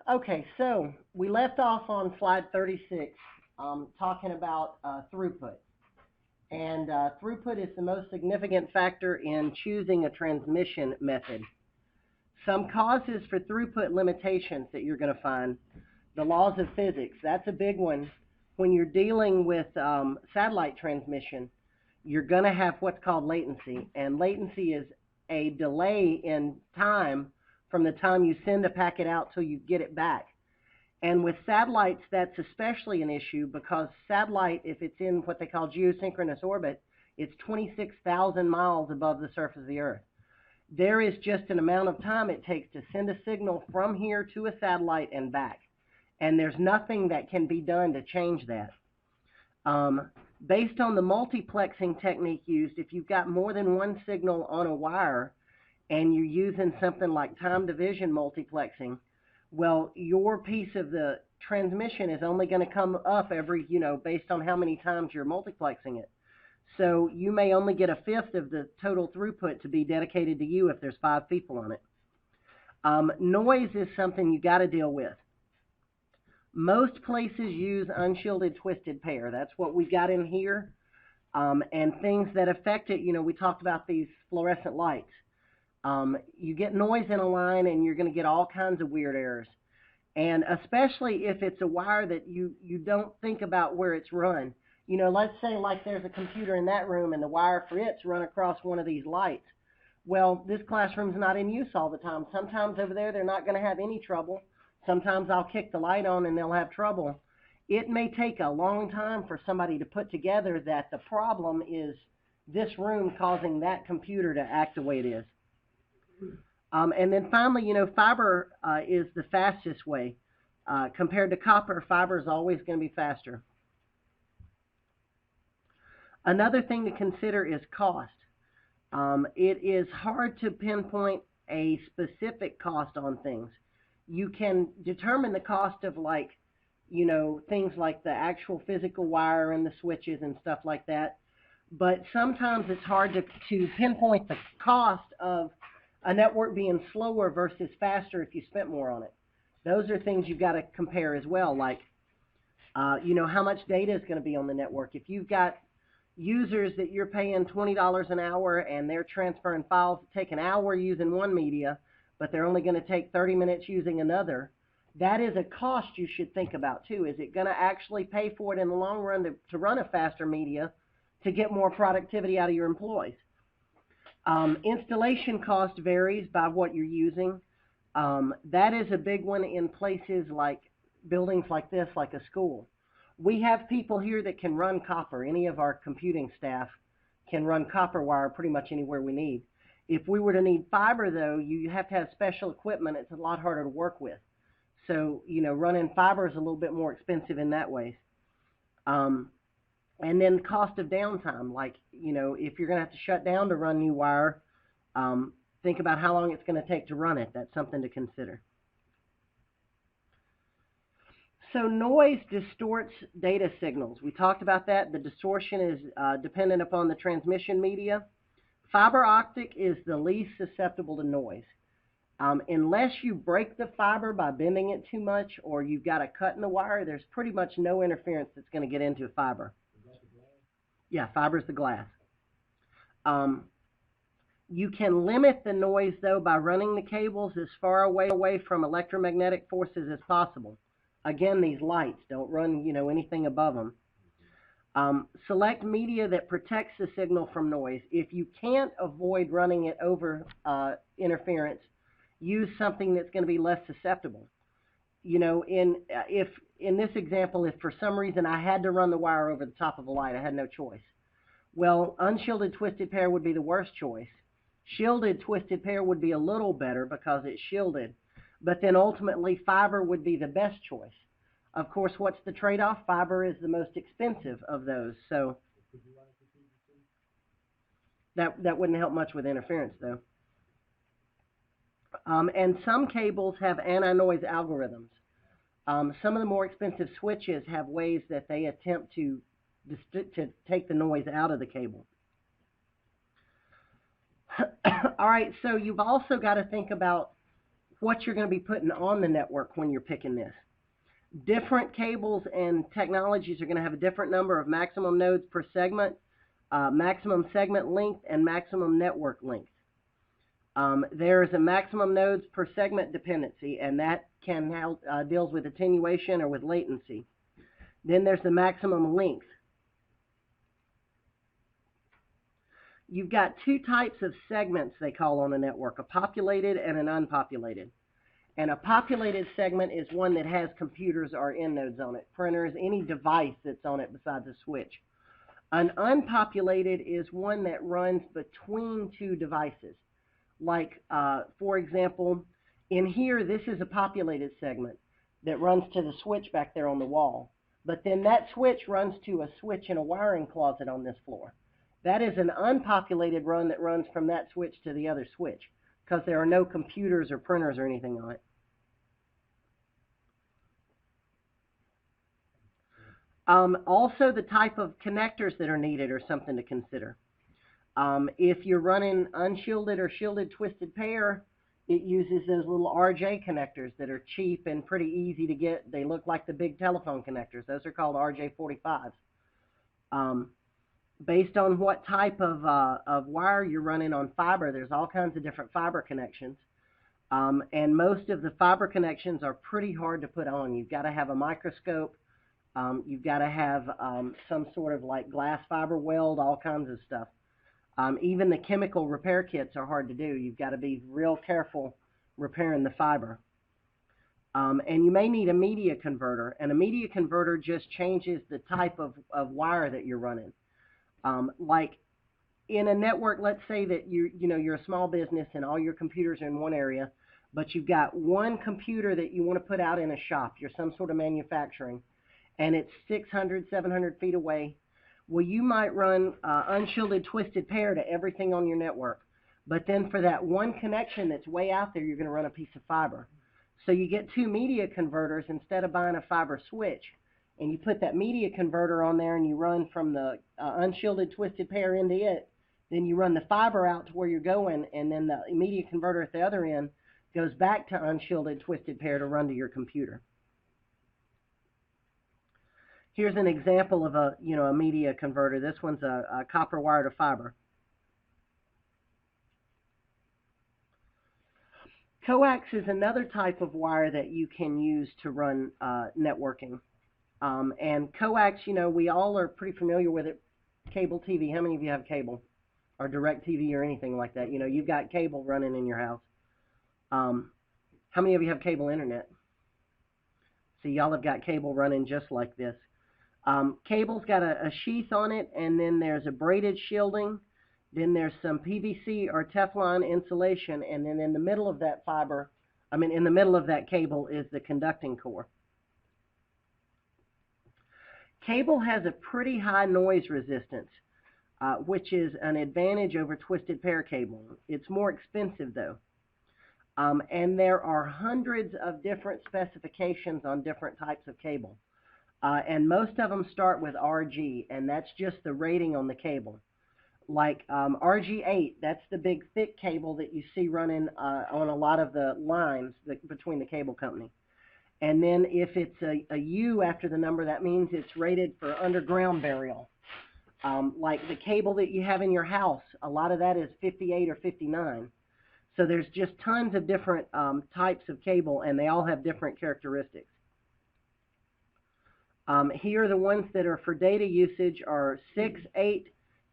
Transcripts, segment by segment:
Okay, so we left off on slide 36, talking about throughput. And throughput is the most significant factor in choosing a transmission method. Some causes for throughput limitations that you're going to find: the laws of physics. That's a big one. When you're dealing with satellite transmission, you're going to have what's called latency. And latency is a delay in time from the time you send a packet out till you get it back. And with satellites, that's especially an issue because satellite, if it's in what they call geosynchronous orbit, it's 26,000 miles above the surface of the Earth. There is just an amount of time it takes to send a signal from here to a satellite and back. And there's nothing that can be done to change that. Based on the multiplexing technique used, if you've got more than one signal on a wire and you're using something like time division multiplexing, well, your piece of the transmission is only going to come up every, based on how many times you're multiplexing it. So you may only get a fifth of the total throughput to be dedicated to you if there's 5 people on it. Noise is something you got to deal with. Most places use unshielded twisted pair. That's what we got in here. And things that affect it, we talked about these fluorescent lights. You get noise in a line and you're going to get all kinds of weird errors. And especially if it's a wire that you don't think about where it's run. Let's say like there's a computer in that room and the wire for it's run across one of these lights. Well, this classroom's not in use all the time. Sometimes over there they're not going to have any trouble. Sometimes I'll kick the light on and they'll have trouble. It may take a long time for somebody to put together that the problem is this room causing that computer to act the way it is. And then finally, fiber is the fastest way. Compared to copper, fiber is always going to be faster. Another thing to consider is cost. It is hard to pinpoint a specific cost on things. You can determine the cost of things like the actual physical wire and the switches and stuff like that. But sometimes it's hard to pinpoint the cost of a network being slower versus faster if you spent more on it. Those are things you've got to compare as well, like, how much data is going to be on the network. If you've got users that you're paying $20 an hour and they're transferring files that take an hour using one media, but they're only going to take 30 minutes using another, that is a cost you should think about too. Is it going to actually pay for it in the long run to run a faster media to get more productivity out of your employees? Installation cost varies by what you're using. That is a big one in places like buildings like this, like a school. We have people here that can run copper. Any of our computing staff can run copper wire pretty much anywhere we need. If we were to need fiber, though, you have to have special equipment. It's a lot harder to work with. So, running fiber is a little bit more expensive in that way. And then cost of downtime, if you're going to have to shut down to run new wire, think about how long it's going to take to run it. That's something to consider. So noise distorts data signals. We talked about that. The distortion is dependent upon the transmission media. Fiber optic is the least susceptible to noise. Unless you break the fiber by bending it too much or you've got a cut in the wire, there's pretty much no interference that's going to get into fiber. Yeah, fiber is the glass. You can limit the noise, though, by running the cables as far away from electromagnetic forces as possible. Again, these lights, don't run, anything above them. Select media that protects the signal from noise. If you can't avoid running it over interference, use something that's going to be less susceptible. In this example, if for some reason I had to run the wire over the top of a light, I had no choice. Well, unshielded twisted pair would be the worst choice. Shielded twisted pair would be a little better because it's shielded. But then ultimately, fiber would be the best choice. Of course, what's the trade-off? Fiber is the most expensive of those. So that wouldn't help much with interference, though. And some cables have anti-noise algorithms. Some of the more expensive switches have ways that they attempt to take the noise out of the cable. All right, so you've also got to think about what you're going to be putting on the network when you're picking this. Different cables and technologies are going to have a different number of maximum nodes per segment, maximum segment length, and maximum network length. There is a maximum nodes per segment dependency, and that can help, deals with attenuation or with latency. Then there's the maximum length. You've got two types of segments, they call, on a network, a populated and an unpopulated. And a populated segment is one that has computers or end nodes on it, printers, any device that's on it besides a switch. An unpopulated is one that runs between two devices. Like, for example, in here, this is a populated segment that runs to the switch back there on the wall. But then that switch runs to a switch in a wiring closet on this floor. That is an unpopulated run that runs from that switch to the other switch because there are no computers or printers or anything on it. Also, the type of connectors that are needed are something to consider. If you're running unshielded or shielded twisted pair, it uses those little RJ connectors that are cheap and pretty easy to get. They look like the big telephone connectors. Those are called RJ45s. Based on what type of wire you're running on fiber, there's all kinds of different fiber connections. And most of the fiber connections are pretty hard to put on. You've got to have a microscope. You've got to have some sort of like glass fiber weld, all kinds of stuff. Even the chemical repair kits are hard to do. You've got to be real careful repairing the fiber. And you may need a media converter. And a media converter just changes the type of wire that you're running. Like in a network, let's say that you're a small business and all your computers are in one area, but you've got one computer that you want to put out in a shop. You're some sort of manufacturing, and it's 600, 700 feet away. Well, you might run unshielded twisted pair to everything on your network. But then for that one connection that's way out there, you're going to run a piece of fiber. So you get two media converters instead of buying a fiber switch. And you put that media converter on there and you run from the unshielded twisted pair into it. Then you run the fiber out to where you're going, and then the media converter at the other end goes back to unshielded twisted pair to run to your computer. Here's an example of a media converter. This one's a copper wire to fiber. Coax is another type of wire that you can use to run networking. And coax, we all are pretty familiar with it. Cable TV. How many of you have cable or direct TV or anything like that? You've got cable running in your house. How many of you have cable internet? See, y'all have got cable running just like this. Cable's got a sheath on it, and then there's a braided shielding. Then there's some PVC or Teflon insulation, and then in the middle of that in the middle of that cable is the conducting core. Cable has a pretty high noise resistance, which is an advantage over twisted pair cable. It's more expensive though. And there are hundreds of different specifications on different types of cable. And most of them start with RG, and that's just the rating on the cable. Like RG8, that's the big thick cable that you see running on a lot of the lines between the cable company. And then if it's a U after the number, that means it's rated for underground burial. Like the cable that you have in your house, a lot of that is 58 or 59. So there's just tons of different types of cable, and they all have different characteristics. Here, the ones that are for data usage are 6, 8,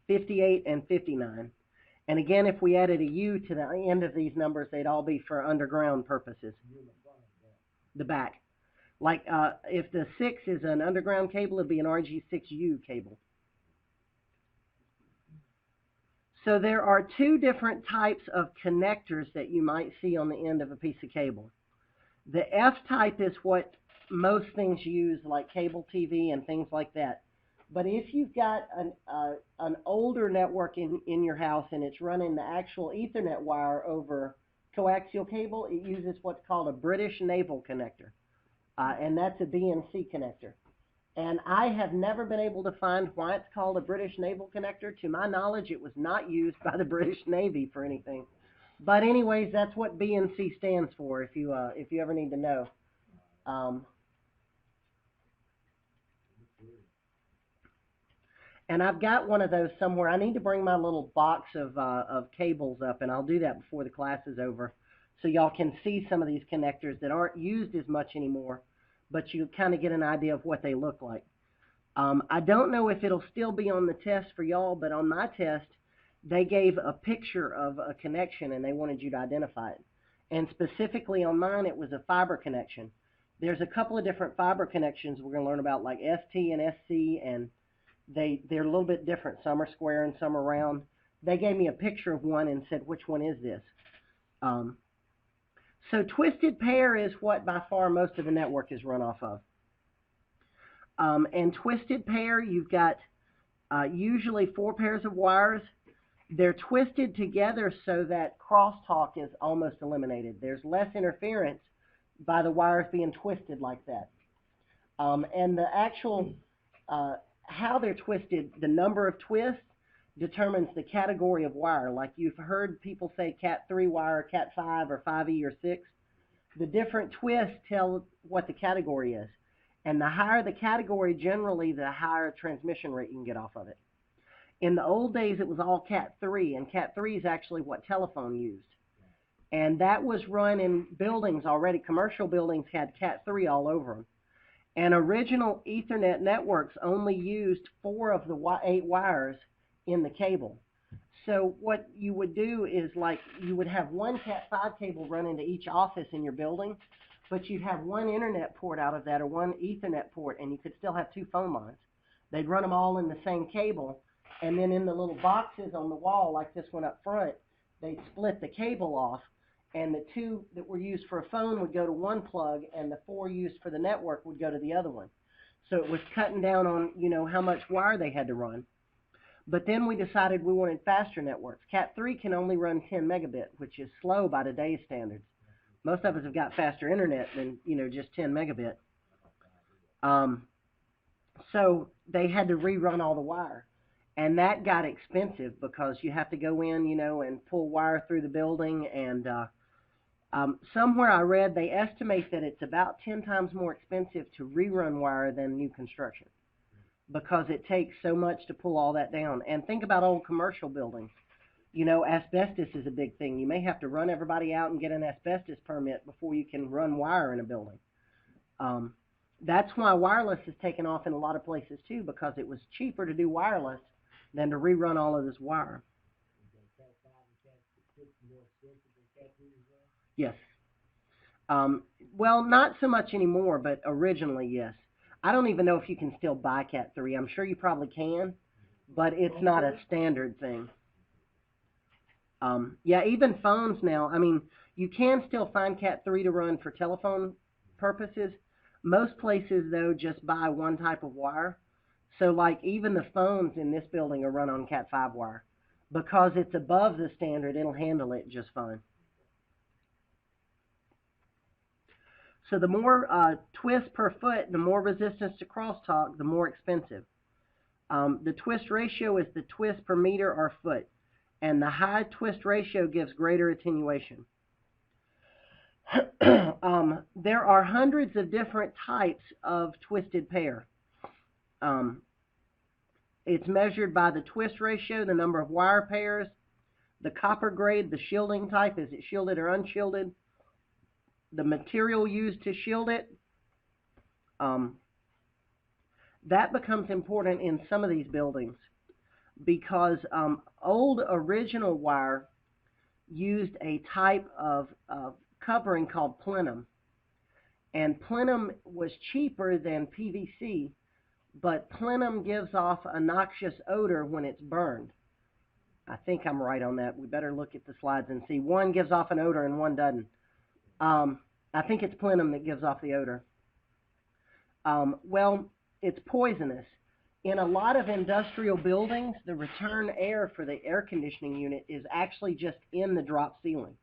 58, and 59. And again, if we added a U to the end of these numbers, they'd all be for underground purposes. The back. Like if the 6 is an underground cable, it'd be an RG6U cable. So there are two different types of connectors that you might see on the end of a piece of cable. The F type is what most things use, like cable TV and things like that. But if you've got an older network in your house and it's running the actual Ethernet wire over coaxial cable, it uses what's called a British naval connector. And that's a BNC connector. And I have never been able to find why it's called a British naval connector. To my knowledge, it was not used by the British Navy for anything. But anyways, that's what BNC stands for. If you ever need to know. Um, and I've got one of those somewhere. I need to bring my little box of cables up, and I'll do that before the class is over, so y'all can see some of these connectors that aren't used as much anymore, but you kind of get an idea of what they look like. I don't know if it'll still be on the test for y'all, but on my test, they gave a picture of a connection and they wanted you to identify it. And specifically on mine, it was a fiber connection. There's a couple of different fiber connections we're going to learn about, like ST and SC, and they're a little bit different. Some are square and some are round. They gave me a picture of one and said, which one is this? So twisted pair is what by far most of the network is run off of. And twisted pair, you've got usually 4 pairs of wires. They're twisted together so that crosstalk is almost eliminated. There's less interference by the wires being twisted like that. And the actual, how they're twisted, the number of twists determines the category of wire. Like you've heard people say Cat 3 wire, Cat 5, or 5E or 6. The different twists tell what the category is. And the higher the category, generally, the higher transmission rate you can get off of it. In the old days, it was all Cat 3, and Cat 3 is actually what telephone used. And that was run in buildings already. Commercial buildings had Cat 3 all over them. And original Ethernet networks only used 4 of the 8 wires in the cable. So what you would do is, like, you would have one Cat 5 cable run into each office in your building, but you'd have one internet port out of that or one Ethernet port, and you could still have 2 phone lines. They'd run them all in the same cable, and then in the little boxes on the wall, like this one up front, they'd split the cable off, and the 2 that were used for a phone would go to one plug, and the 4 used for the network would go to the other one. So it was cutting down on, you know, how much wire they had to run. But then we decided we wanted faster networks. Cat 3 can only run 10 megabit, which is slow by today's standards. Most of us have got faster internet than, you know, just 10 megabit. So they had to rerun all the wire. And that got expensive because you have to go in, you know, and pull wire through the building. And somewhere I read they estimate that it's about 10 times more expensive to rerun wire than new construction, because it takes so much to pull all that down. And think about old commercial buildings. You know, asbestos is a big thing. You may have to run everybody out and get an asbestos permit before you can run wire in a building. That's why wireless has taken off in a lot of places too, because it was cheaper to do wireless than to rerun all of this wire. Yes. Well, not so much anymore, but originally, yes. I don't even know if you can still buy Cat 3. I'm sure you probably can, but it's not a standard thing. Yeah, even phones now, I mean, you can still find Cat 3 to run for telephone purposes. Most places, though, just buy one type of wire. So, like, even the phones in this building are run on Cat 5 wire. Because it's above the standard, it'll handle it just fine. So the more twists per foot, the more resistance to crosstalk, the more expensive. The twist ratio is the twist per meter or foot. And the high twist ratio gives greater attenuation. There are hundreds of different types of twisted pair. It's measured by the twist ratio, the number of wire pairs, the copper grade, the shielding type, is it shielded or unshielded, the material used to shield it. That becomes important in some of these buildings, because old original wire used a type of covering called plenum. And plenum was cheaper than PVC, but plenum gives off a noxious odor when it's burned. I think I'm right on that. We better look at the slides and see. One gives off an odor and one doesn't. I think it's plenum that gives off the odor. Well, it's poisonous. In a lot of industrial buildings, the return air for the air conditioning unit is actually just in the drop ceiling.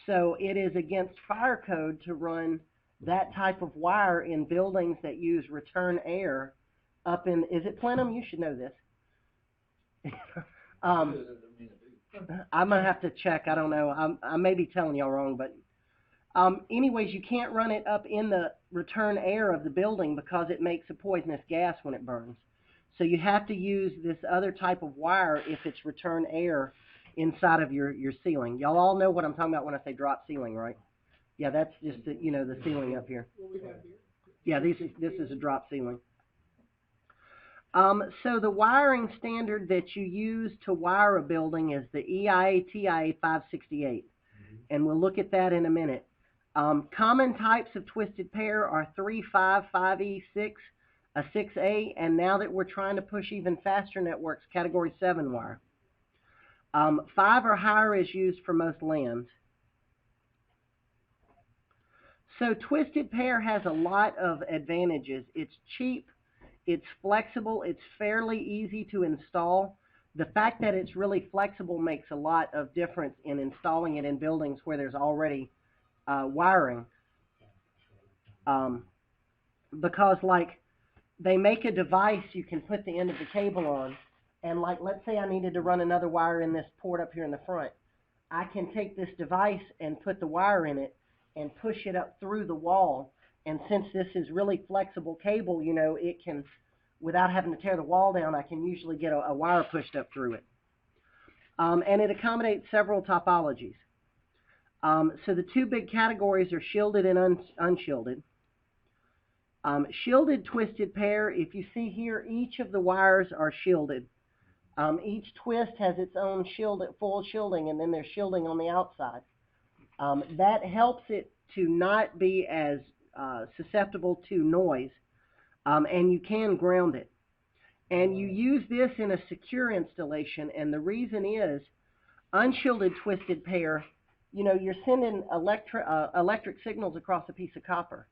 So it is against fire code to run that type of wire in buildings that use return air up in, is it plenum? You should know this. I'm gonna have to check. I don't know. I may be telling y'all wrong, but anyways, you can't run it up in the return air of the building because it makes a poisonous gas when it burns. So you have to use this other type of wire if it's return air inside of your ceiling. Y'all all know what I'm talking about when I say drop ceiling, right? Yeah, that's just the, the ceiling up here. Yeah, this is a drop ceiling. So the wiring standard that you use to wire a building is the EIA TIA 568, and we'll look at that in a minute. Common types of twisted pair are 3, 5, 5E, 6, a 6A, and now that we're trying to push even faster networks, category 7 wire. 5 or higher is used for most lands. So twisted pair has a lot of advantages. It's cheap, it's flexible, it's fairly easy to install. The fact that it's really flexible makes a lot of difference in installing it in buildings where there's already wiring. Because like they make a device you can put the end of the cable on, and like let's say I needed to run another wire in this port up here in the front. I can take this device and put the wire in it and push it up through the wall. And since this is really flexible cable, it can, without having to tear the wall down, I can usually get a wire pushed up through it. And it accommodates several topologies. So the two big categories are shielded and unshielded. Shielded twisted pair, if you see here, each of the wires are shielded. Each twist has its own full shielding, and then there's shielding on the outside. That helps it to not be as susceptible to noise, and you can ground it. And you use this in a secure installation, and the reason is unshielded twisted pair, you're sending electric signals across a piece of copper.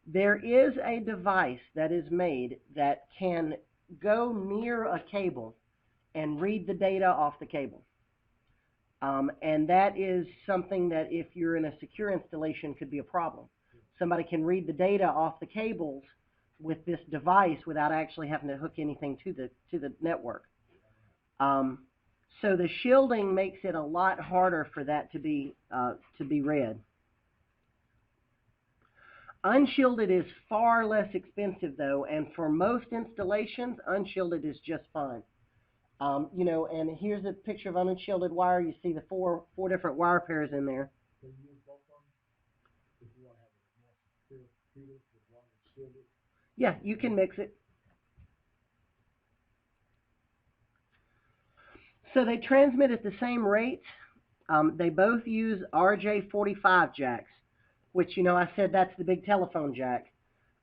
There is a device that is made that can go near a cable and read the data off the cable. And that is something that if you're in a secure installation could be a problem. Somebody can read the data off the cables with this device without actually having to hook anything to the network. So the shielding makes it a lot harder for that to be read. Unshielded is far less expensive though, and for most installations, unshielded is just fine. And here's a picture of unshielded wire. You see the four different wire pairs in there. Yeah, you can mix it. So they transmit at the same rates. They both use RJ45 jacks, which, I said that's the big telephone jack.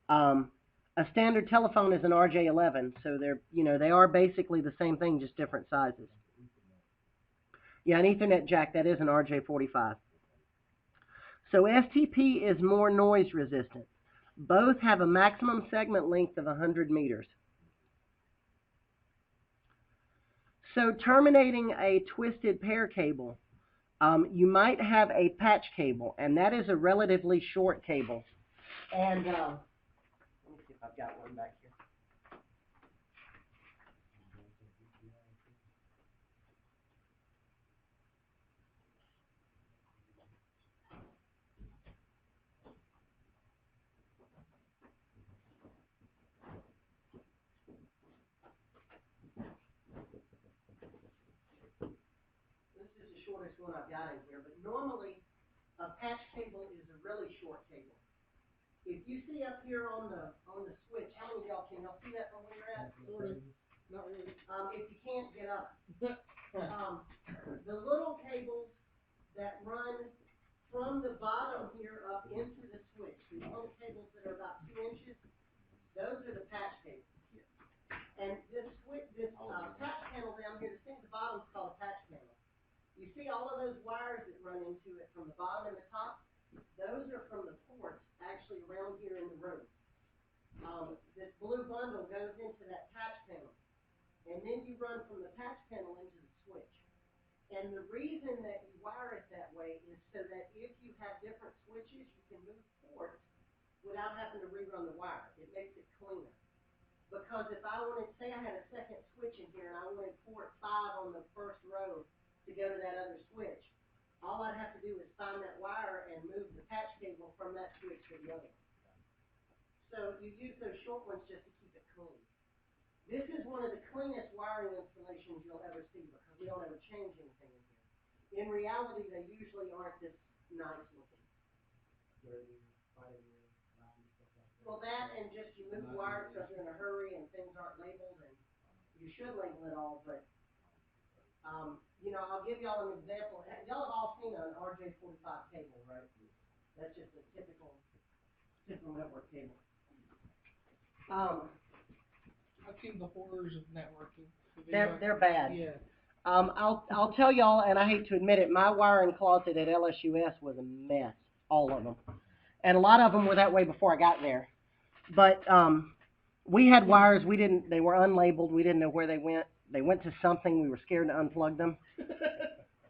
A standard telephone is an RJ11, so they are basically the same thing, just different sizes. Yeah, an Ethernet jack, that is an RJ45. So STP is more noise resistant. Both have a maximum segment length of 100 meters. So terminating a twisted pair cable, you might have a patch cable, and that is a relatively short cable. And let me see if I've got one back here. This is the shortest one I've got in here, but normally a patch cable is a really short cable. If you see up here on the switch, how many of y'all can y'all see that from where you're at? Not really. If you can't, get up. The little cables that run from the bottom here up into the switch, these little cables that are about 2 inches, those are the patch cables here. And this patch panel down here, the thing at the bottom is called a patch panel. You see all of those wires that run into it from the bottom and the top? Those are from the ports actually around here in the room. This blue bundle goes into that patch panel. And then you run from the patch panel into the switch. And the reason that you wire it that way is so that if you have different switches, you can move ports without having to rerun the wire. It makes it cleaner. Because if I wanted, say I had a second switch in here and I wanted port 5 on the first row to go to that other switch. All I'd have to do is find that wire and move the patch cable from that switch to the other one. So you use those short ones just to keep it clean. This is one of the cleanest wiring installations you'll ever see because we don't ever change anything in here. In reality, they usually aren't this nice looking. Well, that and just you move wires because you're in a hurry and things aren't labeled, and you should label it all, but you know, I'll give y'all an example. Y'all have all seen an RJ45 cable, right? That's just a typical network cable. I've seen the horrors of networking. They're bad. Yeah. I'll tell y'all, and I hate to admit it, my wiring closet at LSUS was a mess, all of them, and a lot of them were that way before I got there. But we had wires they were unlabeled. We didn't know where they went. They went to something. We were scared to unplug them.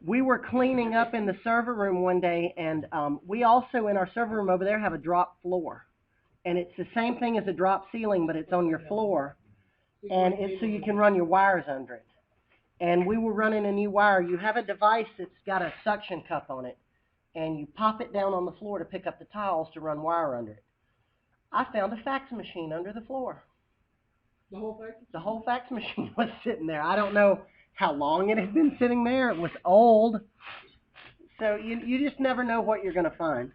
We were cleaning up in the server room one day, and we also in our server room over there have a drop floor, and it's the same thing as a drop ceiling, but it's on your floor, and it's so you can run your wires under it. And we were running a new wire. You have a device that's got a suction cup on it, and you pop it down on the floor to pick up the tiles to run wire under it. I found a fax machine under the floor. The whole fax? The whole fax machine was sitting there. I don't know how long it had been sitting there. It was old. So you just never know what you're going to find.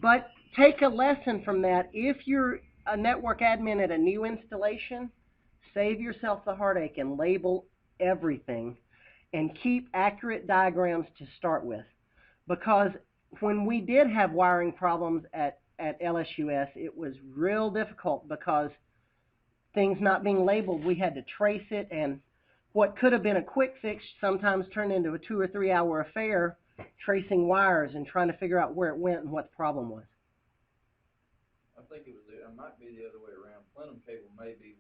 But take a lesson from that. If you're a network admin at a new installation, save yourself the heartache and label everything and keep accurate diagrams to start with. Because when we did have wiring problems at LSUS, it was real difficult because things not being labeled, we had to trace it, and what could have been a quick fix sometimes turned into a 2 or 3 hour affair tracing wires and trying to figure out where it went and what the problem was. I think it might be the other way around. Plenum cable may be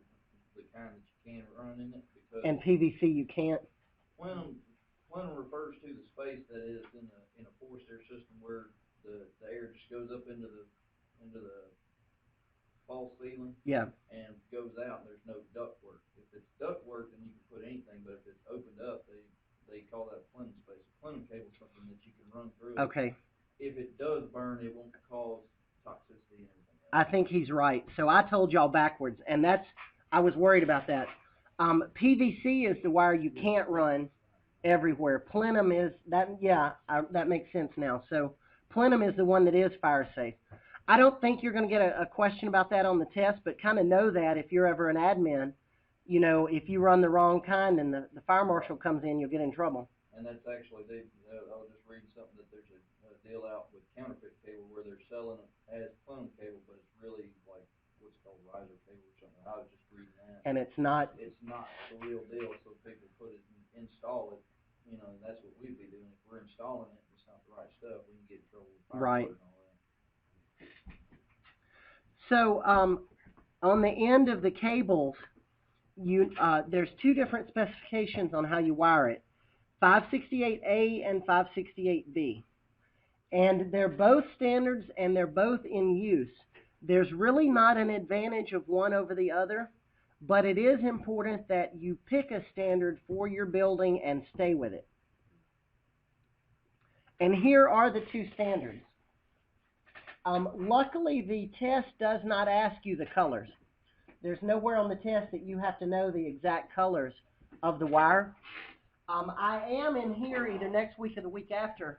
the kind that you can run in it because and PVC you can't. Plenum refers to the space that is in a forced air system where the air just goes up into the false ceiling, yeah, and goes out, and there's no duct work. If it's duct work, then you can put anything, but if it's opened up, they call that plenum space. A plenum cable is something that you can run through. Okay. If it does burn, it won't cause toxicity and anything else. I think he's right. So I told y'all backwards, and I was worried about that. PVC is the wire you can't run everywhere. Plenum is that. Yeah, that makes sense now. So plenum is the one that is fire safe. I don't think you're going to get a question about that on the test, but kind of know that if you're ever an admin, you know, if you run the wrong kind and the fire marshal comes in, you'll get in trouble. And that's actually, I was just reading something that there's a deal out with counterfeit cable where they're selling it as plenum cable, but it's really like what's called riser cable or something. I was just reading that. And it's not. It's not the real deal, so people put it and install it, you know, and that's what we'd be doing. If we're installing it, it's not the right stuff, we can get in trouble with fire right. and all that. So on the end of the cables, there's two different specifications on how you wire it, 568A and 568B. And they're both standards and they're both in use. There's really not an advantage of one over the other, but it is important that you pick a standard for your building and stay with it. And here are the two standards. Luckily, the test does not ask you the colors. There's nowhere on the test that you have to know the exact colors of the wire. I am in here either next week or the week after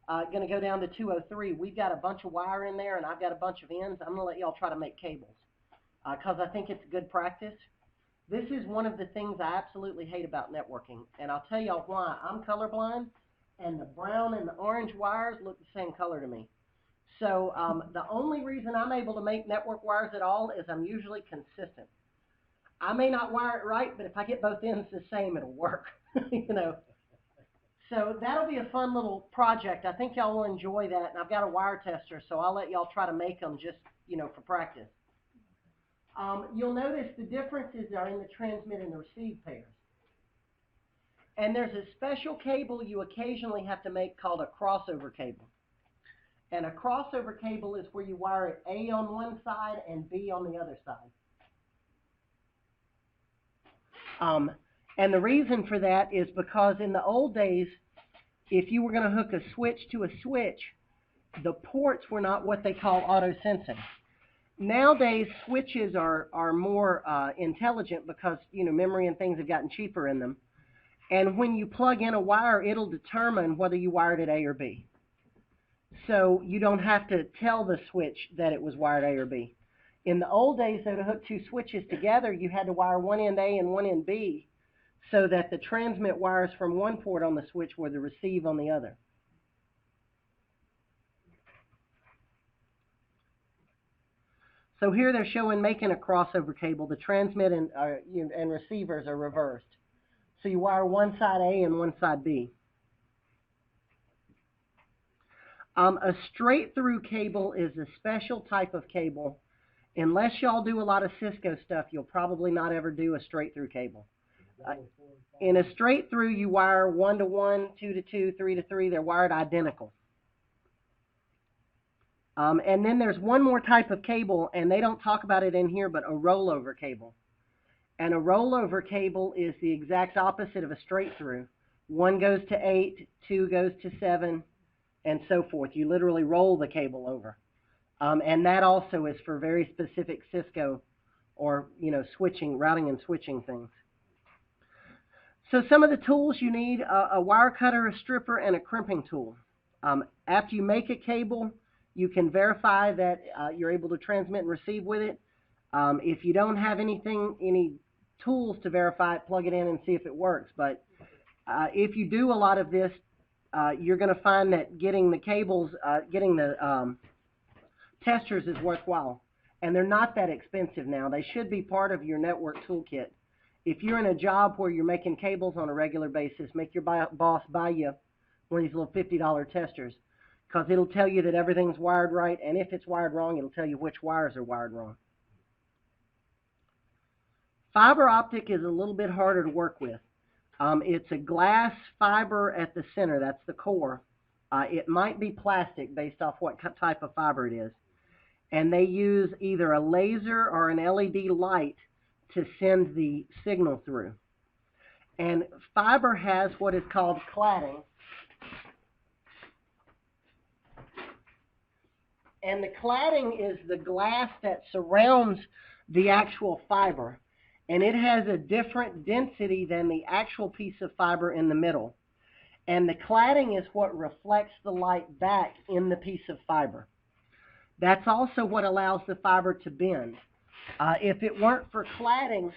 going to go down to 203. We've got a bunch of wire in there, and I've got a bunch of ends. I'm going to let y'all try to make cables because I think it's good practice. This is one of the things I absolutely hate about networking, and I'll tell y'all why. I'm colorblind, and the brown and the orange wires look the same color to me. So the only reason I'm able to make network wires at all is I'm usually consistent. I may not wire it right, but if I get both ends the same, it'll work, you know. So that'll be a fun little project. I think y'all will enjoy that, and I've got a wire tester, so I'll let y'all try to make them just, you know, for practice. You'll notice the differences are in the transmit and the receive pairs. And there's a special cable you occasionally have to make called a crossover cable. And a crossover cable is where you wire it A on one side and B on the other side. And the reason for that is because in the old days, if you were going to hook a switch to a switch, the ports were not what they call auto sensing. Nowadays, switches are more intelligent because, you know, memory and things have gotten cheaper in them. And when you plug in a wire, it'll determine whether you wired it A or B. So you don't have to tell the switch that it was wired A or B. In the old days, though, to hook two switches together, you had to wire one end A and one end B so that the transmit wires from one port on the switch were the receive on the other. So here they're showing making a crossover cable. The transmit and receivers are reversed. So you wire one side A and one side B. A straight through cable is a special type of cable. Unless y'all do a lot of Cisco stuff, you'll probably not ever do a straight through cable. In a straight through, you wire 1 to 1, 2 to 2, 3 to 3. They're wired identical. And then there's one more type of cable, and they don't talk about it in here, but a rollover cable. And a rollover cable is the exact opposite of a straight through. 1 goes to 8, 2 goes to 7, and so forth. You literally roll the cable over. And that also is for very specific Cisco or, you know, switching, routing and switching things. So some of the tools you need, a wire cutter, a stripper, and a crimping tool. After you make a cable, you can verify that you're able to transmit and receive with it. If you don't have any tools to verify it, plug it in and see if it works. But if you do a lot of this, you're going to find that getting the cables, getting the testers is worthwhile. And they're not that expensive now. They should be part of your network toolkit. If you're in a job where you're making cables on a regular basis, make your boss buy you one of these little $50 testers, because it'll tell you that everything's wired right, and if it's wired wrong, it'll tell you which wires are wired wrong. Fiber optic is a little bit harder to work with. It's a glass fiber at the center, that's the core. It might be plastic based off what type of fiber it is. And they use either a laser or an LED light to send the signal through. And fiber has what is called cladding. And the cladding is the glass that surrounds the actual fiber. And it has a different density than the actual piece of fiber in the middle. And the cladding is what reflects the light back in the piece of fiber. That's also what allows the fiber to bend. If it weren't for cladding,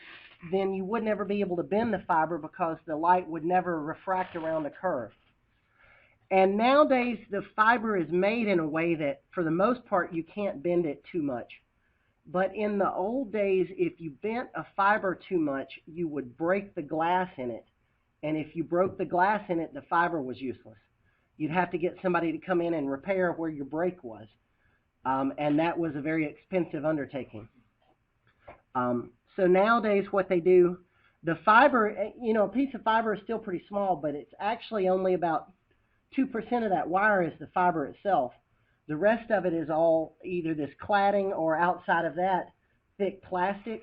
then you would never be able to bend the fiber because the light would never refract around a curve. And nowadays, the fiber is made in a way that, for the most part, you can't bend it too much. But in the old days, if you bent a fiber too much, you would break the glass in it. And if you broke the glass in it, the fiber was useless. You'd have to get somebody to come in and repair where your break was. And that was a very expensive undertaking. So nowadays what they do, the fiber, you know, a piece of fiber is still pretty small, but it's actually only about 2% of that wire is the fiber itself. The rest of it is all either this cladding or outside of that thick plastic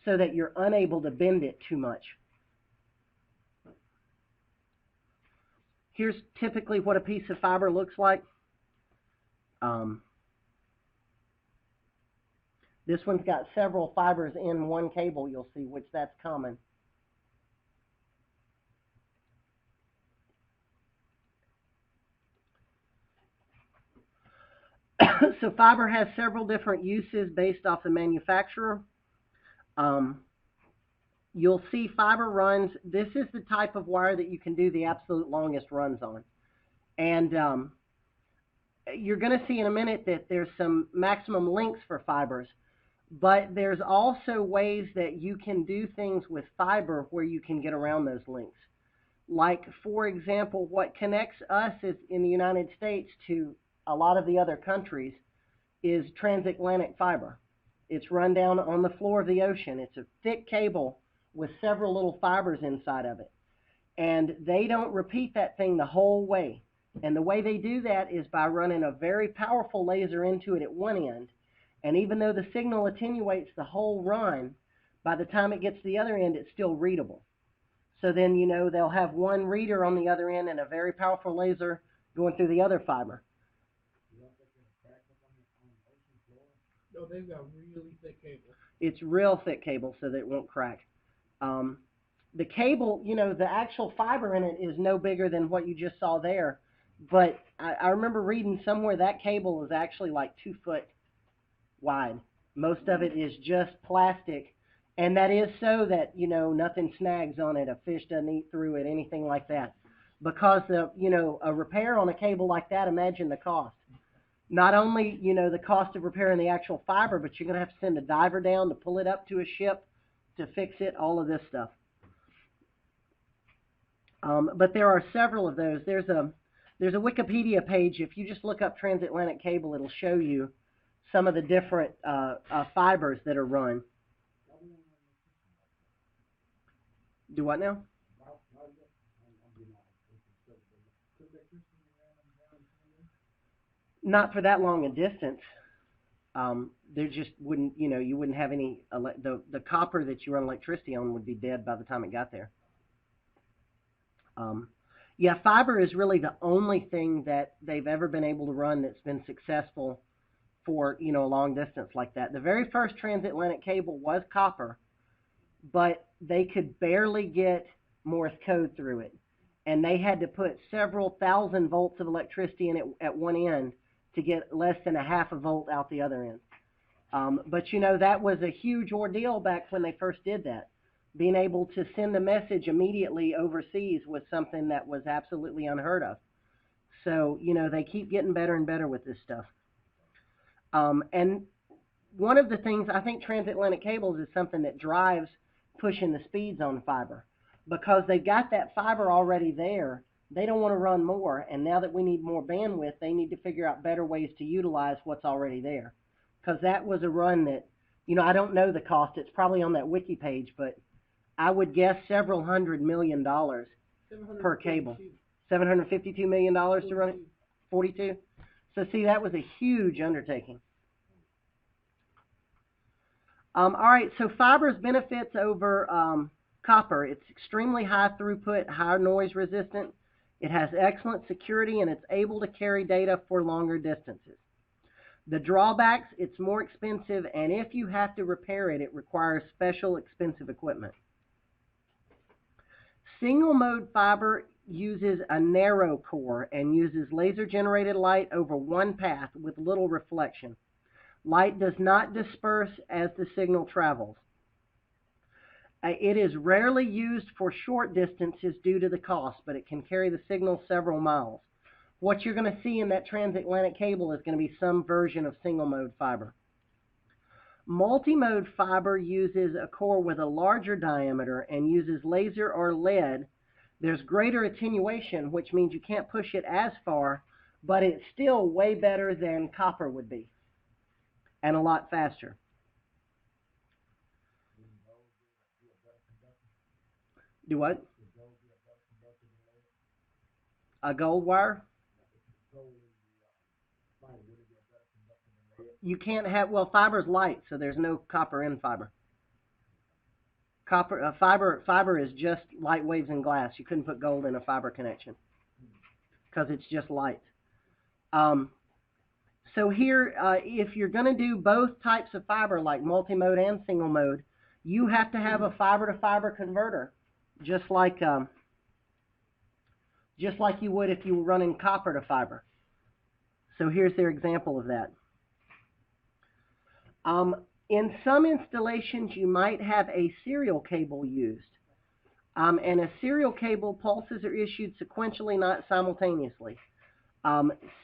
so that you're unable to bend it too much. Here's typically what a piece of fiber looks like. This one's got several fibers in one cable, you'll see, which that's common. So fiber has several different uses based off the manufacturer. You'll see fiber runs. This is the type of wire that you can do the absolute longest runs on. And you're going to see in a minute that there's some maximum lengths for fibers. But there's also ways that you can do things with fiber where you can get around those lengths. Like, for example, what connects us in the United States to a lot of the other countries is transatlantic fiber. It's run down on the floor of the ocean. It's a thick cable with several little fibers inside of it. And they don't repeat that thing the whole way. And the way they do that is by running a very powerful laser into it at one end. And even though the signal attenuates the whole run, by the time it gets to the other end, it's still readable. So then, you know, they'll have one reader on the other end and a very powerful laser going through the other fiber. No, they've got really thick cable. It's real thick cable so that it won't crack. Um, the cable, you know, the actual fiber in it is no bigger than what you just saw there. But I remember reading somewhere that cable is actually like 2 foot wide. Most of it is just plastic. And that is so that, you know, nothing snags on it, a fish doesn't eat through it, anything like that. Because, you know, a repair on a cable like that, imagine the cost. Not only, you know, the cost of repairing the actual fiber, but you're going to have to send a diver down to pull it up to a ship to fix it, all of this stuff. But there are several of those. There's a Wikipedia page. If you just look up transatlantic cable, it'll show you some of the different fibers that are run. Do what now? Not for that long a distance. There just wouldn't, you know, you wouldn't have any, the copper that you run electricity on would be dead by the time it got there. Yeah, fiber is really the only thing that they've ever been able to run that's been successful for, you know, a long distance like that. The very first transatlantic cable was copper, but they could barely get Morse code through it. And they had to put several thousand volts of electricity in it at one end to get less than a half a volt out the other end. But, you know, that was a huge ordeal back when they first did that. Being able to send a message immediately overseas was something that was absolutely unheard of. So, you know, they keep getting better and better with this stuff. And one of the things, I think transatlantic cables is something that drives pushing the speeds on fiber. Because they've got that fiber already there, they don't want to run more. And now that we need more bandwidth, they need to figure out better ways to utilize what's already there. Because that was a run that, you know, I don't know the cost. It's probably on that wiki page, but I would guess several $100 million per cable. $752 million to run it? 42? So see, that was a huge undertaking. All right, so fiber's benefits over copper. It's extremely high throughput, high noise resistant. It has excellent security, and it's able to carry data for longer distances. The drawbacks, it's more expensive, and if you have to repair it, it requires special expensive equipment. Single mode fiber uses a narrow core and uses laser generated light over one path with little reflection. Light does not disperse as the signal travels. It is rarely used for short distances due to the cost, but it can carry the signal several miles. What you're going to see in that transatlantic cable is going to be some version of single mode fiber. Multi-mode fiber uses a core with a larger diameter and uses laser or lead. There's greater attenuation, which means you can't push it as far, but it's still way better than copper would be, and a lot faster. Do what? A gold wire? You can't have, well, fiber's light, so there's no copper in fiber. Fiber is just light waves and glass. You couldn't put gold in a fiber connection because it's just light. So here, if you're going to do both types of fiber, like multi-mode and single mode, you have to have a fiber-to-fiber converter, just like you would if you were running copper to fiber. So here's their example of that. In some installations, you might have a serial cable used. And a serial cable, pulses are issued sequentially, not simultaneously.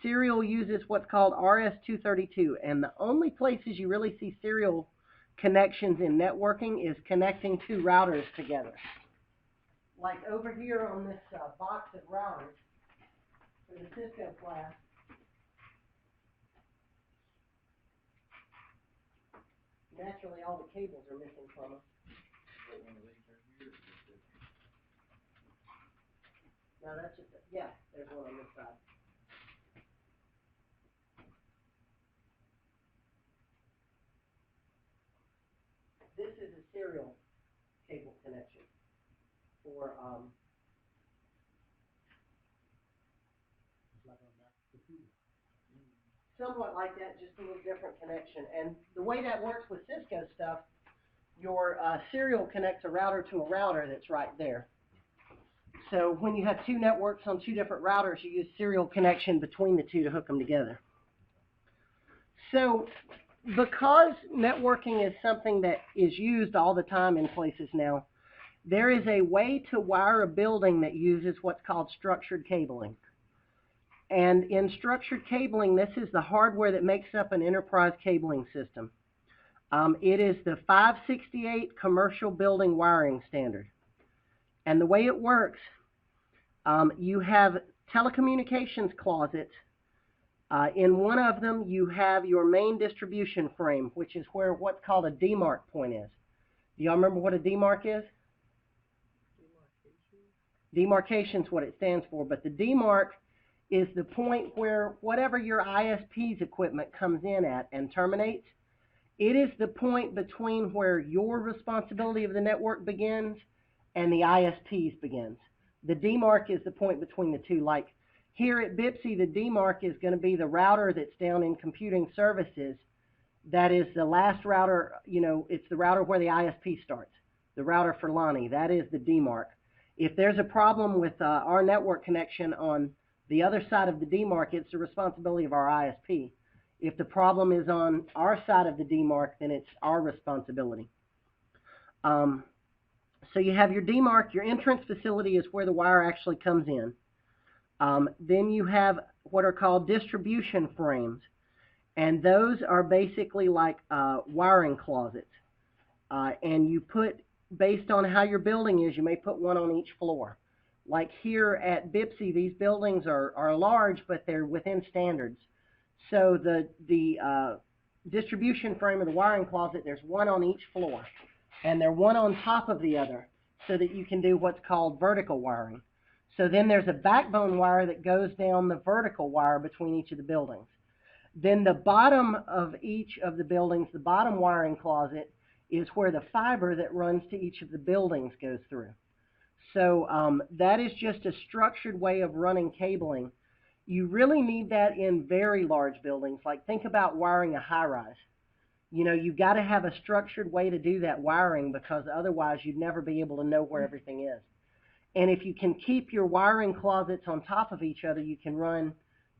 Serial uses what's called RS-232, and the only places you really see serial connections in networking is connecting two routers together. Like over here on this box of routers for the Cisco class, naturally all the cables are missing from them. No, that's just, yeah, there's one on this side. This is a serial cable connection. for somewhat like that, just a little different connection. And the way that works with Cisco stuff, your serial connects a router to a router that's right there. So when you have two networks on two different routers, you use serial connection between the two to hook them together. So because networking is something that is used all the time in places now, there is a way to wire a building that uses what's called structured cabling. And in structured cabling, this is the hardware that makes up an enterprise cabling system. It is the 568 commercial building wiring standard. And the way it works, you have telecommunications closets. In one of them, you have your main distribution frame, which is where what's called a demarc point is. Do y'all remember what a demarc is? Demarcation is what it stands for, but the demarc is the point where whatever your ISP's equipment comes in at and terminates. It is the point between where your responsibility of the network begins and the ISP's begins. The demarc is the point between the two. Like here at BIPSI, the demarc is going to be the router that's down in computing services. That is the last router, it's the router where the ISP starts. The router for Lonnie, that is the demarc. If there's a problem with our network connection on the other side of the demarc, it's the responsibility of our ISP. If the problem is on our side of the demarc, then it's our responsibility. So you have your demarc, your entrance facility is where the wire actually comes in. Then you have what are called distribution frames, and those are basically like wiring closets. And you put, based on how your building is, you may put one on each floor. Like here at BIPSI, these buildings are large, but they're within standards. So the distribution frame of the wiring closet, there's one on each floor, and they're one on top of the other so that you can do what's called vertical wiring. So then there's a backbone wire that goes down the vertical wire between each of the buildings. Then the bottom of each of the buildings, the bottom wiring closet, is where the fiber that runs to each of the buildings goes through. So that is just a structured way of running cabling. You really need that in very large buildings. Like think about wiring a high-rise. You've got to have a structured way to do that wiring, because otherwise you'd never be able to know where everything is. And if you can keep your wiring closets on top of each other, you can run,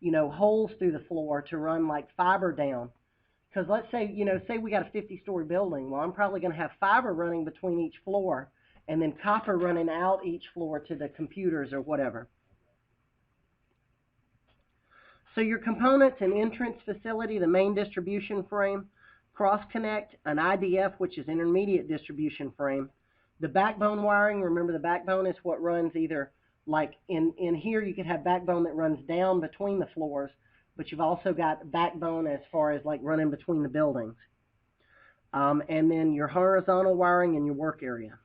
holes through the floor to run like fiber down. Because let's say, say we got a 50-story building. Well, I'm probably going to have fiber running between each floor and then copper running out each floor to the computers or whatever. So your components: an entrance facility, the main distribution frame, cross-connect, an IDF, which is intermediate distribution frame. The backbone wiring, remember the backbone is what runs either, like in here you could have backbone that runs down between the floors, but you've also got backbone as far as like running between the buildings. And then your horizontal wiring in your work area.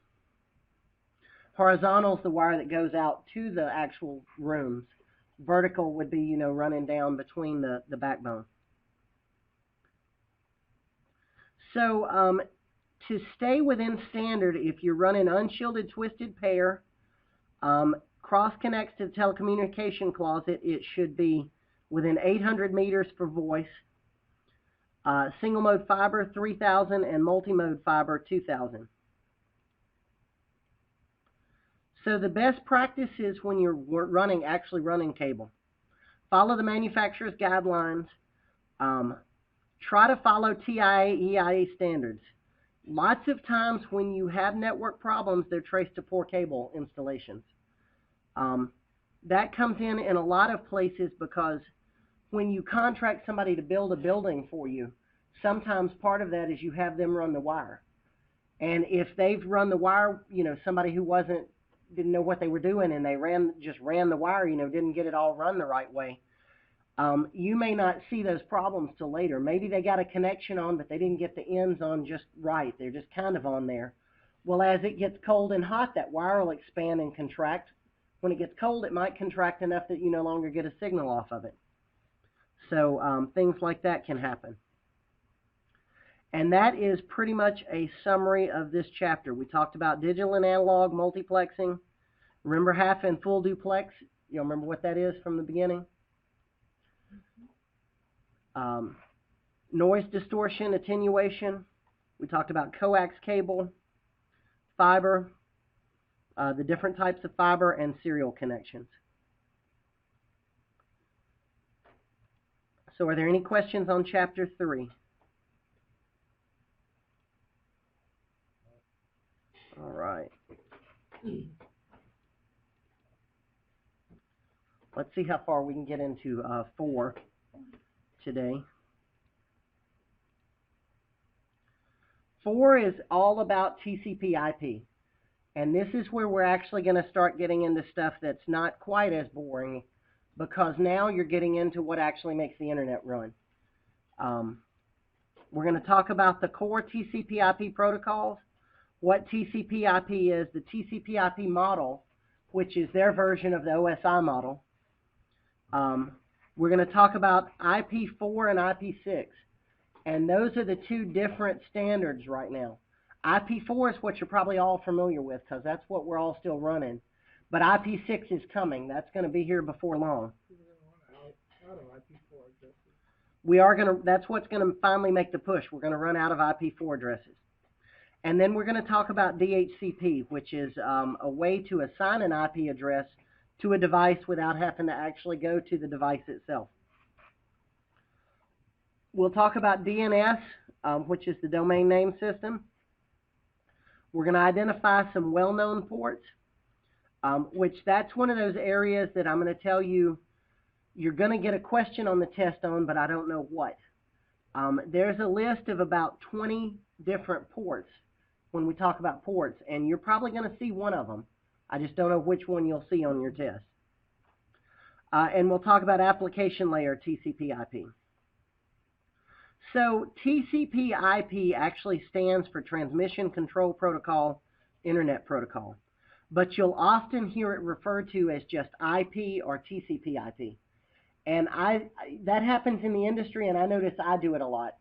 Horizontal is the wire that goes out to the actual rooms. Vertical would be, running down between the backbone. So to stay within standard, if you're running unshielded twisted pair, cross connects to the telecommunication closet, it should be within 800 meters for voice. Single mode fiber 3000 and multi-mode fiber 2000. So the best practice is when you're actually running cable. Follow the manufacturer's guidelines. Try to follow TIA, EIA standards. Lots of times when you have network problems, they're traced to poor cable installations. That comes in a lot of places because when you contract somebody to build a building for you, sometimes part of that is you have them run the wire. And if they've run the wire, somebody who didn't know what they were doing and they just ran the wire, didn't get it all run the right way, you may not see those problems till later. Maybe they got a connection on, but they didn't get the ends on just right. They're just kind of on there. Well, as it gets cold and hot, that wire will expand and contract. When it gets cold, it might contract enough that you no longer get a signal off of it. So things like that can happen. And that is pretty much a summary of this chapter. We talked about digital and analog multiplexing. Remember half and full duplex? You'll remember what that is from the beginning? Um, Noise distortion, attenuation. We talked about coax cable, fiber, the different types of fiber, and serial connections. So are there any questions on Chapter 3? All right. Let's see how far we can get into 4 today. 4 is all about TCP/IP. And this is where we're actually going to start getting into stuff that's not quite as boring, because now you're getting into what actually makes the internet run. We're going to talk about the core TCP/IP protocols, what TCP/IP is, the TCP/IP model, which is their version of the OSI model. We're going to talk about IP4 and IP6, and those are the two different standards right now. IP4 is what you're probably all familiar with, because that's what we're all still running. But IP6 is coming. That's going to be here before long. We are going to, that's what's going to finally make the push. We're going to run out of IP4 addresses. And then we're going to talk about DHCP, which is a way to assign an IP address to a device without having to actually go to the device itself. We'll talk about DNS, which is the domain name system. We're going to identify some well-known ports, which that's one of those areas that I'm going to tell you you're going to get a question on the test on, but I don't know what. There's a list of about 20 different ports when we talk about ports, and you're probably going to see one of them. I just don't know which one you'll see on your test. And we'll talk about application layer TCP/IP. So TCP/IP actually stands for Transmission Control Protocol, Internet Protocol. But you'll often hear it referred to as just IP or TCP/IP. And that happens in the industry, and I notice I do it a lot.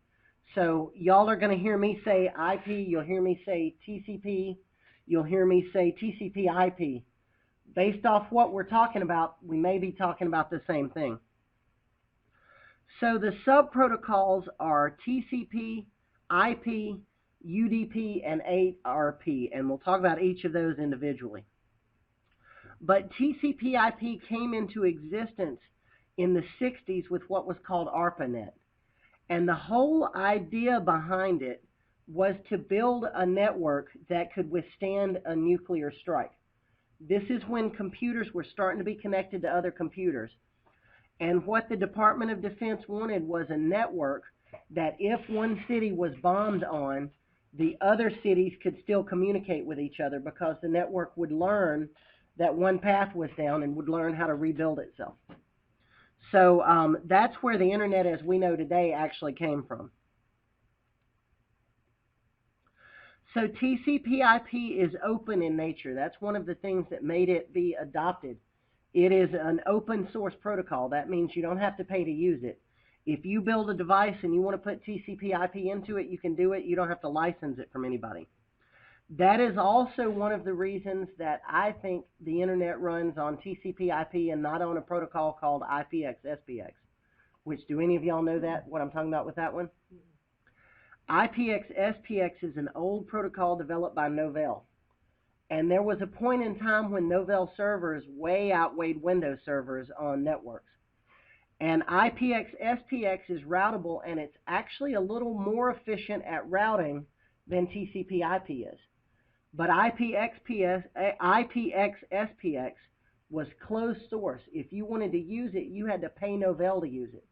So y'all are going to hear me say IP, you'll hear me say TCP, you'll hear me say TCP/IP. Based off what we're talking about, we may be talking about the same thing. So the sub-protocols are TCP, IP, UDP, and ARP, and we'll talk about each of those individually. But TCP/IP came into existence in the 60s with what was called ARPANET. And the whole idea behind it was to build a network that could withstand a nuclear strike. This is when computers were starting to be connected to other computers. And what the Department of Defense wanted was a network that if one city was bombed on, the other cities could still communicate with each other, because the network would learn that one path was down and would learn how to rebuild itself. So that's where the internet as we know today actually came from. So TCP/IP is open in nature. That's one of the things that made it be adopted. It is an open source protocol. That means you don't have to pay to use it. If you build a device and you want to put TCP/IP into it, you can do it. You don't have to license it from anybody. That is also one of the reasons that I think the internet runs on TCP/IP and not on a protocol called IPX/SPX. Which, do any of y'all know that, what I'm talking about with that one? IPX/SPX is an old protocol developed by Novell. And there was a point in time when Novell servers way outweighed Windows servers on networks. And IPX/SPX is routable, and it's actually a little more efficient at routing than TCP/IP is. But IPX/SPX was closed source. If you wanted to use it, you had to pay Novell to use it.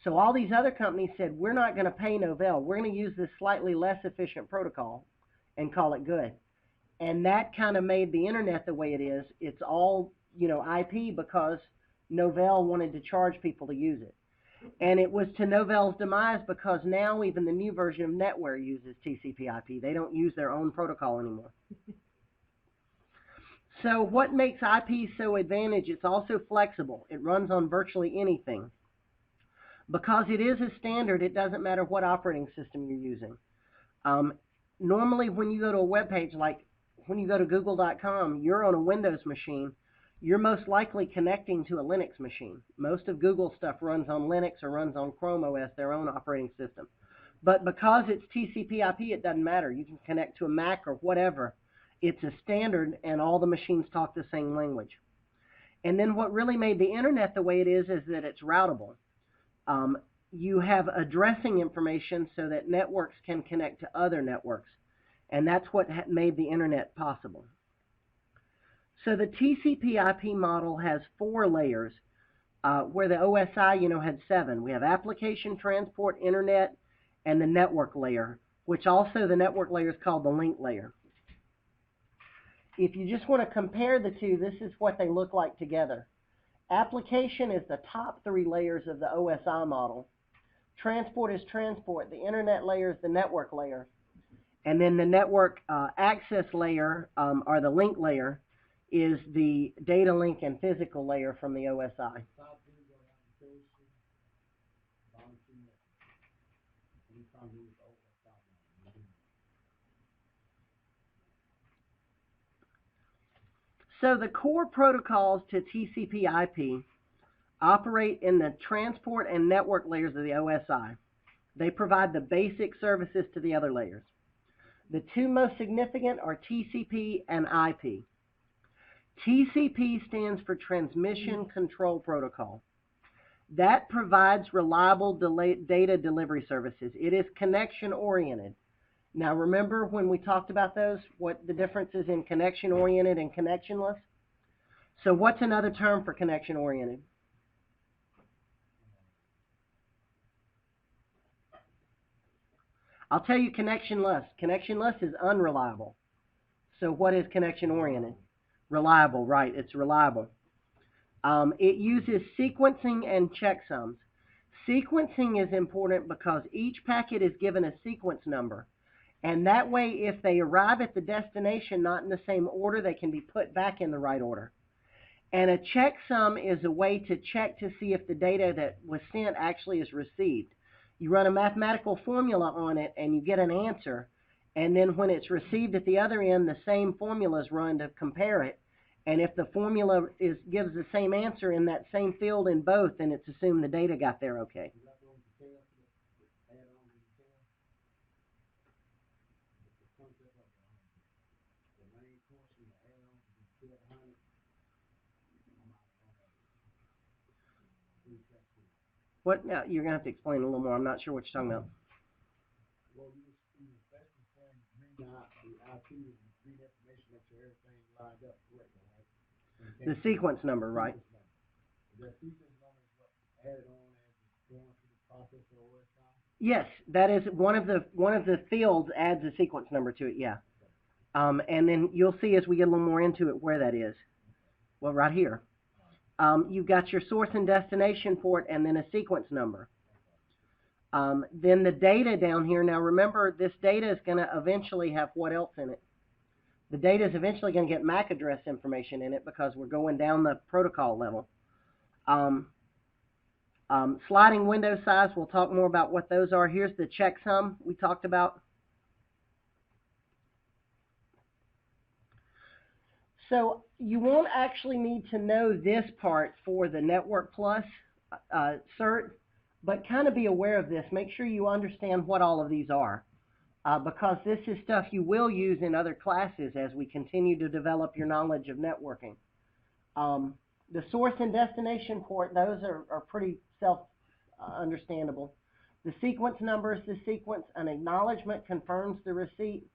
So all these other companies said, we're not going to pay Novell. We're going to use this slightly less efficient protocol and call it good. And that kind of made the internet the way it is. It's all, IP, because Novell wanted to charge people to use it. And it was to Novell's demise, because now even the new version of NetWare uses TCP/IP. They don't use their own protocol anymore. So what makes IP so advantageous? It's also flexible. It runs on virtually anything. Because it is a standard, it doesn't matter what operating system you're using. Normally when you go to a web page, like when you go to google.com, you're on a Windows machine, you're most likely connecting to a Linux machine. Most of Google stuff runs on Linux or runs on Chrome OS, their own operating system. But because it's TCP/IP, it doesn't matter. You can connect to a Mac or whatever. It's a standard, and all the machines talk the same language. And then what really made the internet the way it is that it's routable. You have addressing information so that networks can connect to other networks. And that's what made the internet possible. So the TCP/IP model has 4 layers, where the OSI, had 7. We have application, transport, internet, and the network layer, which also the network layer is called the link layer. If you just want to compare the two, this is what they look like together. Application is the top 3 layers of the OSI model. Transport is transport. The internet layer is the network layer. And then the network access layer, or the link layer, is the data link and physical layer from the OSI. So the core protocols to TCP/IP operate in the transport and network layers of the OSI. They provide the basic services to the other layers. The 2 most significant are TCP and IP. TCP stands for Transmission Control Protocol. That provides reliable data delivery services. It is connection-oriented. Now remember when we talked about those, what the difference is in connection-oriented and connectionless? So what's another term for connection-oriented? I'll tell you connectionless. Connectionless is unreliable. So what is connection-oriented? Reliable, right, it's reliable. It uses sequencing and checksums. Sequencing is important because each packet is given a sequence number. And that way, if they arrive at the destination not in the same order, they can be put back in the right order. And a checksum is a way to check to see if the data that was sent actually is received. You run a mathematical formula on it and you get an answer, and then when it's received at the other end, the same formula is run to compare it. And if the formula gives the same answer in that same field in both, then it's assumed the data got there okay. What now? You're gonna have to explain a little more. I'm not sure what you're talking about. Well, you basically saying read the IP and read information, make sure everything lined up correctly, right? The sequence number, right? The sequence number is what added on as it's going through the process of OSI? Yes, that is one of the fields adds a sequence number to it. Yeah, and then you'll see as we get a little more into it where that is. Well, right here. You've got your source and destination port and then a sequence number. Then the data down here, now remember this data is going to eventually have what else in it? The data is eventually going to get MAC address information in it because we're going down the protocol level. Sliding window size, we'll talk more about what those are. Here's the checksum we talked about. So you won't actually need to know this part for the Network Plus cert, but kind of be aware of this. Make sure you understand what all of these are, because this is stuff you will use in other classes as we continue to develop your knowledge of networking. The source and destination port, those are pretty self-understandable. The sequence number is the sequence. An acknowledgement confirms the receipt.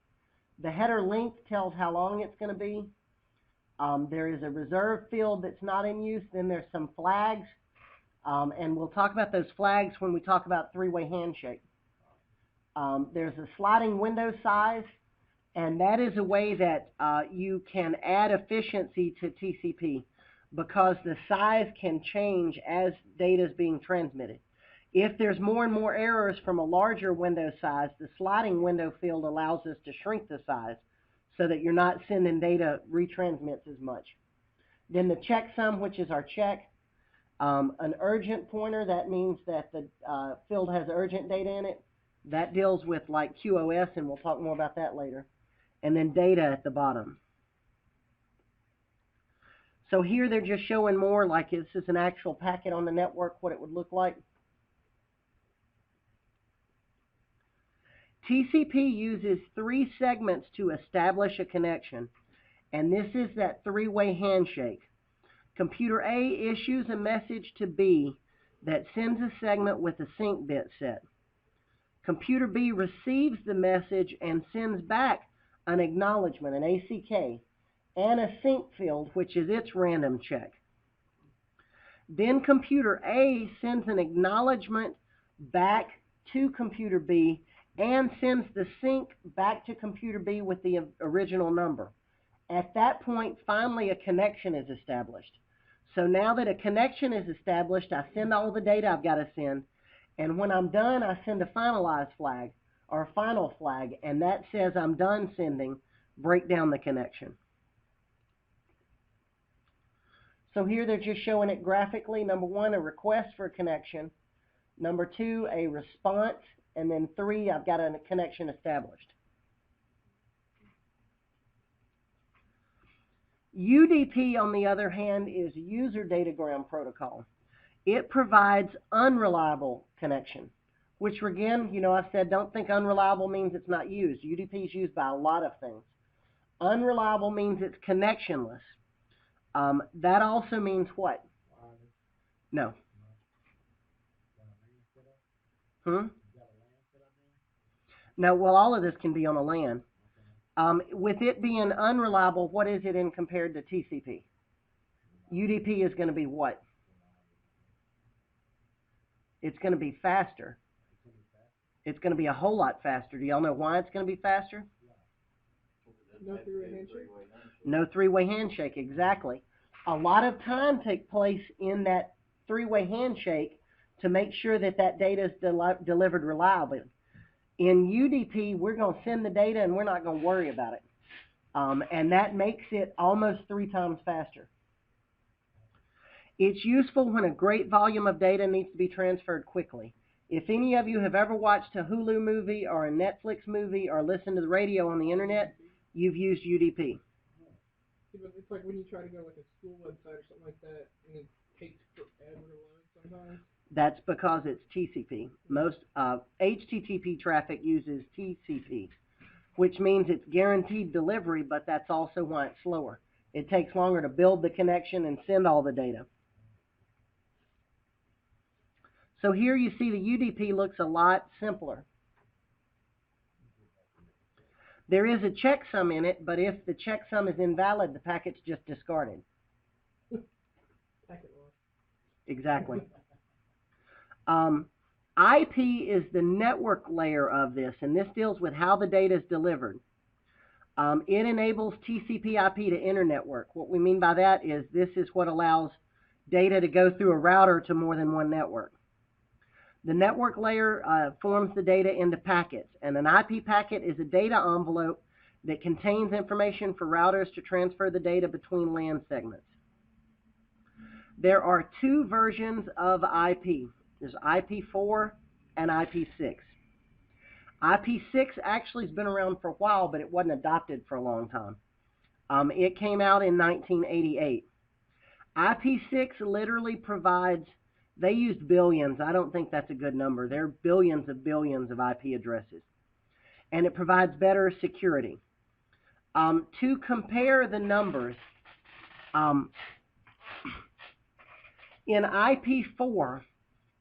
The header length tells how long it's going to be. There is a reserve field that's not in use. Then there's some flags, and we'll talk about those flags when we talk about three-way handshake. There's a sliding window size, and that is a way that you can add efficiency to TCP because the size can change as data is being transmitted. If there's more and more errors from a larger window size, the sliding window field allows us to shrink the size so that you're not sending data retransmits as much. Then the checksum, which is our check. An urgent pointer, that means that the field has urgent data in it. That deals with like QoS, and we'll talk more about that later. and then data at the bottom. So here they're just showing more like this is an actual packet on the network, what it would look like. TCP uses 3 segments to establish a connection, and this is that 3-way handshake. Computer A issues a message to B that sends a segment with a sync bit set. Computer B receives the message and sends back an acknowledgement, an ACK, and a sync field, which is its random check. Then computer A sends an acknowledgement back to computer B and sends the sync back to computer B with the original number. At that point, finally, a connection is established. So now that a connection is established, I send all the data I've got to send, and when I'm done, I send a finalize flag, or a final flag, and that says I'm done sending, break down the connection. So here they're just showing it graphically. Number 1, a request for a connection. Number 2, a response. And then 3, I've got a connection established. UDP, on the other hand, is user datagram protocol. It provides unreliable connection, which again, I've said don't think unreliable means it's not used. UDP is used by a lot of things. Unreliable means it's connectionless. That also means what? No. No, well, all of this can be on a LAN. With it being unreliable, what is it in compared to TCP? UDP is going to be what? It's going to be faster. It's going to be a whole lot faster. Do y'all know why it's going to be faster? No three-way handshake? No 3-way handshake, exactly. A lot of time takes place in that 3-way handshake to make sure that that data is delivered reliably. In UDP, we're going to send the data and we're not going to worry about it. And that makes it almost 3 times faster. It's useful when a great volume of data needs to be transferred quickly. If any of you have ever watched a Hulu movie or a Netflix movie or listened to the radio on the internet, you've used UDP. It's like when you try to go like a school website or something like that, and it takes forever to load sometimes. That's because it's TCP. Most HTTP traffic uses TCP, which means it's guaranteed delivery, but that's also why it's slower. It takes longer to build the connection and send all the data. So here you see the UDP looks a lot simpler. There is a checksum in it, but if the checksum is invalid, the packet's just discarded. Packet loss. Exactly. IP is the network layer of this, and this deals with how the data is delivered. It enables TCP/IP to internetwork. What we mean by that is this is what allows data to go through a router to more than one network. The network layer forms the data into packets, and an IP packet is a data envelope that contains information for routers to transfer the data between LAN segments. There are 2 versions of IP. There's IP4 and IP6. IP6 actually has been around for a while, but it wasn't adopted for a long time. It came out in 1988. IP6 literally provides, they used billions. I don't think that's a good number. There are billions of IP addresses. And it provides better security. To compare the numbers, in IP4,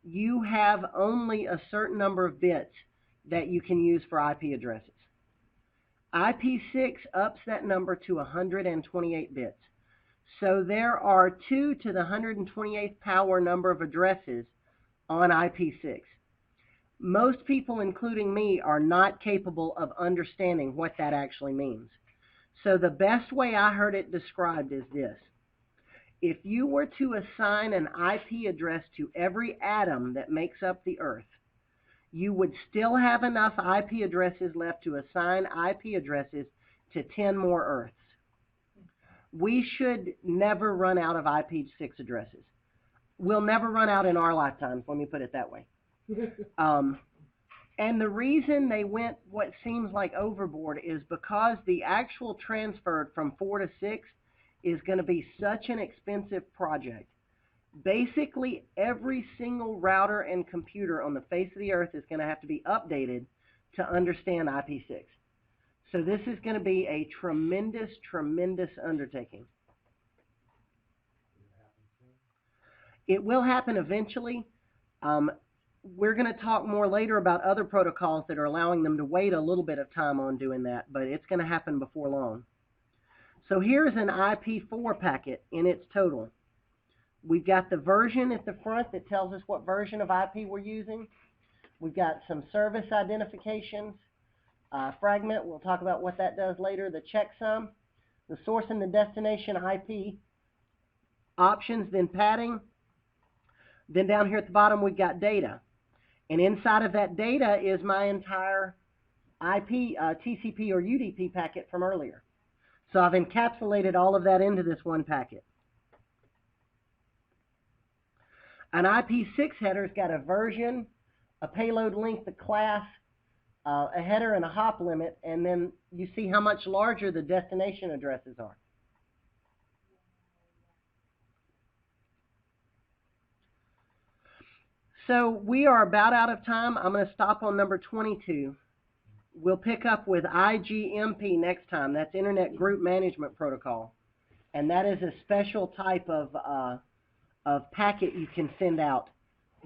you have only a certain number of bits that you can use for IP addresses. IP6 ups that number to 128 bits. So there are 2 to the 128th power number of addresses on IP6. Most people, including me, are not capable of understanding what that actually means. So the best way I heard it described is this. If you were to assign an IP address to every atom that makes up the Earth, you would still have enough IP addresses left to assign IP addresses to 10 more Earths. We should never run out of IP6 addresses. We'll never run out in our lifetimes, let me put it that way. And the reason they went what seems like overboard is because the actual transfer from 4 to 6 is going to be such an expensive project. Basically, every single router and computer on the face of the earth is going to have to be updated to understand IP6. So this is going to be a tremendous, tremendous undertaking. It will happen eventually. We're going to talk more later about other protocols that are allowing them to wait a little bit of time on doing that, but it's going to happen before long. So here's an IP4 packet in its total. We've got the version at the front that tells us what version of IP we're using. We've got some service identifications, fragment, we'll talk about what that does later, the checksum, the source and the destination IP options, then padding. Then down here at the bottom we've got data. And inside of that data is my entire IP, TCP or UDP packet from earlier. So I've encapsulated all of that into this one packet. An IP6 header's got a version, a payload length, a class, a header, and a hop limit, and then you see how much larger the destination addresses are. So we are about out of time. I'm going to stop on number 22. We'll pick up with IGMP next time. That's Internet Group Management Protocol. And that is a special type of packet you can send out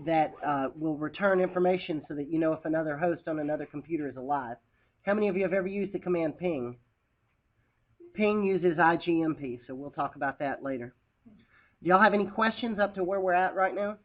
that will return information so that you know if another host on another computer is alive. How many of you have ever used the command ping? Ping uses IGMP, so we'll talk about that later. Do y'all have any questions up to where we're at right now?